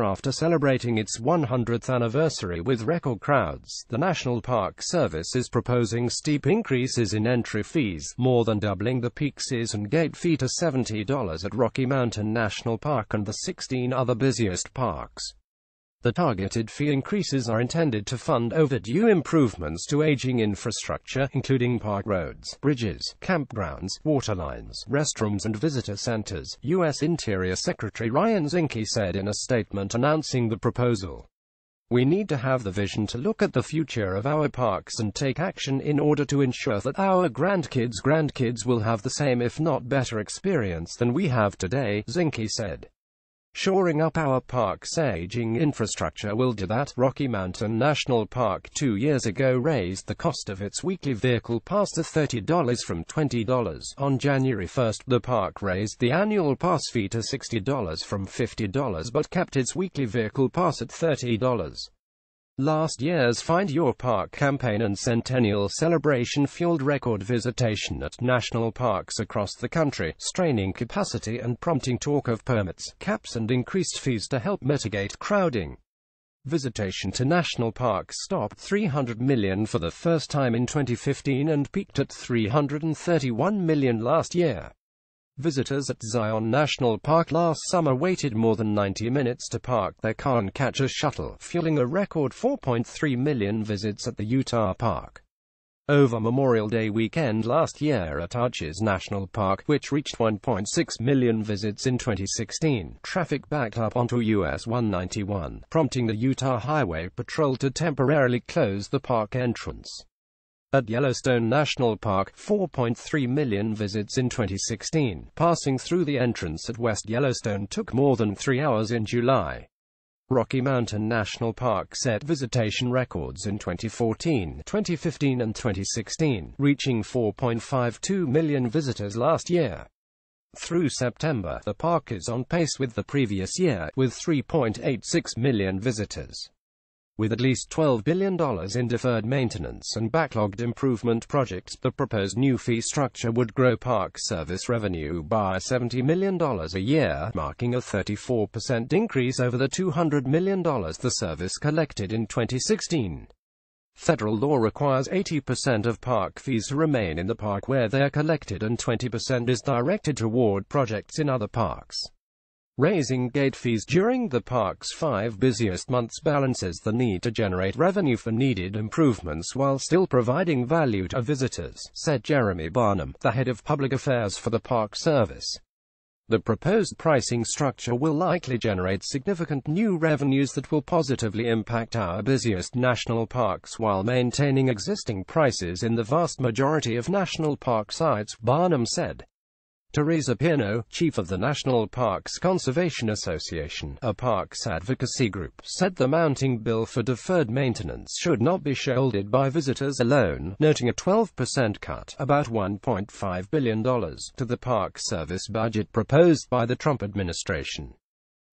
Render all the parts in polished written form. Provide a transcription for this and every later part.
after celebrating its 100th anniversary with record crowds. The National Park Service is proposing steep increases in entry fees, more than doubling the peak season gate fee to $70 at Rocky Mountain National Park and the 16 other busiest parks. The targeted fee increases are intended to fund overdue improvements to aging infrastructure, including park roads, bridges, campgrounds, waterlines, restrooms and visitor centers, U.S. Interior Secretary Ryan Zinke said in a statement announcing the proposal. We need to have the vision to look at the future of our parks and take action in order to ensure that our grandkids will have the same if not better experience than we have today, Zinke said. Shoring up our park's aging infrastructure will do that. Rocky Mountain National Park 2 years ago raised the cost of its weekly vehicle pass to $30 from $20. On January 1, the park raised the annual pass fee to $60 from $50 but kept its weekly vehicle pass at $30. Last year's Find Your Park campaign and centennial celebration fueled record visitation at national parks across the country, straining capacity and prompting talk of permits, caps and increased fees to help mitigate crowding. Visitation to national parks topped 300 million for the first time in 2015 and peaked at 331 million last year. Visitors at Zion National Park last summer waited more than 90 minutes to park their car and catch a shuttle, fueling a record 4.3 million visits at the Utah park. Over Memorial Day weekend last year at Arches National Park, which reached 1.6 million visits in 2016, traffic backed up onto US 191, prompting the Utah Highway Patrol to temporarily close the park entrance. At Yellowstone National Park, 4.3 million visits in 2016. Passing through the entrance at West Yellowstone took more than 3 hours in July. Rocky Mountain National Park set visitation records in 2014, 2015 and 2016, reaching 4.52 million visitors last year. Through September, the park is on pace with the previous year, with 3.86 million visitors. With at least $12 billion in deferred maintenance and backlogged improvement projects, the proposed new fee structure would grow park service revenue by $70 million a year, marking a 34% increase over the $200 million the service collected in 2016. Federal law requires 80% of park fees to remain in the park where they are collected and 20% is directed toward projects in other parks. Raising gate fees during the park's 5 busiest months balances the need to generate revenue for needed improvements while still providing value to visitors, said Jeremy Barnum, the head of public affairs for the Park Service. The proposed pricing structure will likely generate significant new revenues that will positively impact our busiest national parks while maintaining existing prices in the vast majority of national park sites, Barnum said. Teresa Pino, chief of the National Parks Conservation Association, a parks advocacy group, said the mounting bill for deferred maintenance should not be shouldered by visitors alone, noting a 12% cut, about $1.5 billion, to the Park Service budget proposed by the Trump administration.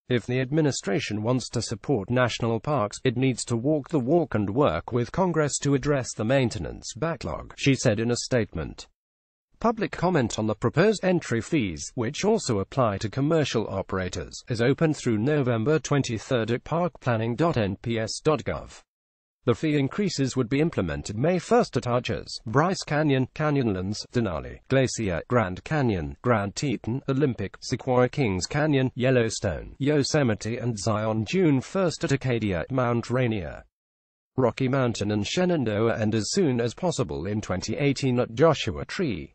If the administration wants to support national parks, it needs to walk the walk and work with Congress to address the maintenance backlog, she said in a statement. Public comment on the proposed entry fees, which also apply to commercial operators, is open through November 23 at parkplanning.nps.gov. The fee increases would be implemented May 1 at Arches, Bryce Canyon, Canyonlands, Denali, Glacier, Grand Canyon, Grand Teton, Olympic, Sequoia Kings Canyon, Yellowstone, Yosemite and Zion June 1 at Acadia, Mount Rainier, Rocky Mountain and Shenandoah and as soon as possible in 2018 at Joshua Tree.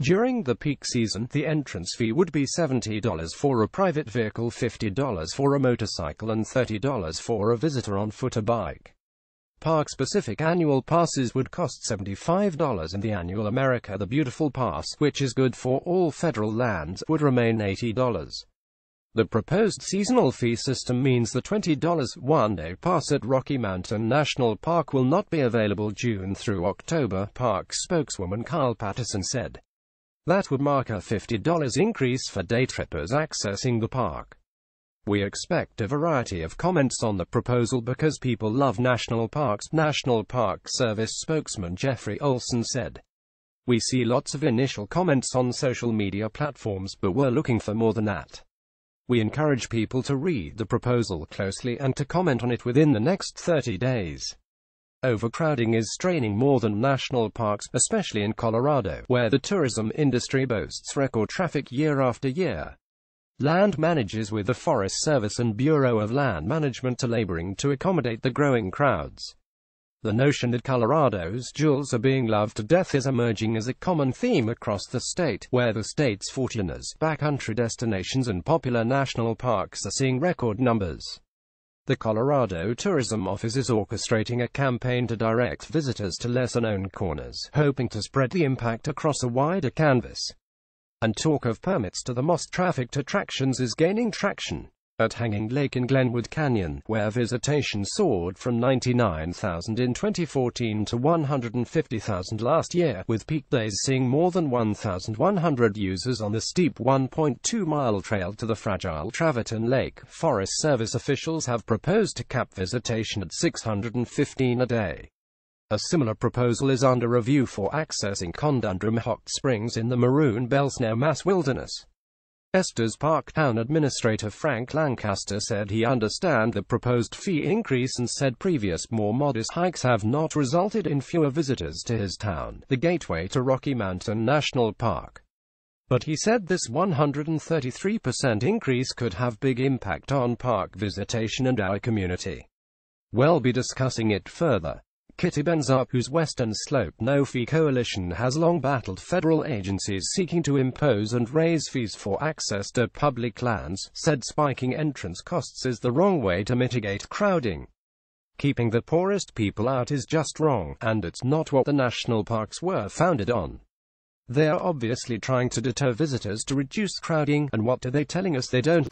During the peak season, the entrance fee would be $70 for a private vehicle, $50 for a motorcycle and $30 for a visitor on foot or bike. Park-specific annual passes would cost $75 and the annual America the Beautiful Pass, which is good for all federal lands, would remain $80. The proposed seasonal fee system means the $20 one-day pass at Rocky Mountain National Park will not be available June through October, park spokeswoman Kyle Patterson said. That would mark a $50 increase for day trippers accessing the park. We expect a variety of comments on the proposal because people love national parks, National Park Service spokesman Jeffrey Olson said. We see lots of initial comments on social media platforms, but we're looking for more than that. We encourage people to read the proposal closely and to comment on it within the next 30 days. Overcrowding is straining more than national parks, especially in Colorado, where the tourism industry boasts record traffic year after year. Land managers with the Forest Service and Bureau of Land Management are laboring to accommodate the growing crowds. The notion that Colorado's jewels are being loved to death is emerging as a common theme across the state, where the state's forerunners, backcountry destinations and popular national parks are seeing record numbers. The Colorado Tourism Office is orchestrating a campaign to direct visitors to lesser-known corners, hoping to spread the impact across a wider canvas. And talk of permits to the most trafficked attractions is gaining traction. At Hanging Lake in Glenwood Canyon, where visitation soared from 99,000 in 2014 to 150,000 last year, with peak days seeing more than 1,100 users on the steep 1.2-mile trail to the fragile Traverton Lake, Forest Service officials have proposed to cap visitation at 615 a day. A similar proposal is under review for accessing Condundrum Hot Springs in the Maroon Bell Snow Mass Wilderness. Estes Park Town Administrator Frank Lancaster said he understands the proposed fee increase and said previous more modest hikes have not resulted in fewer visitors to his town, the gateway to Rocky Mountain National Park. But he said this 133% increase could have big impact on park visitation and our community. We'll be discussing it further. Kitty Benza, whose Western Slope No Fee Coalition has long battled federal agencies seeking to impose and raise fees for access to public lands, said spiking entrance costs is the wrong way to mitigate crowding. Keeping the poorest people out is just wrong, and it's not what the national parks were founded on. They are obviously trying to deter visitors to reduce crowding, and what are they telling us they don't?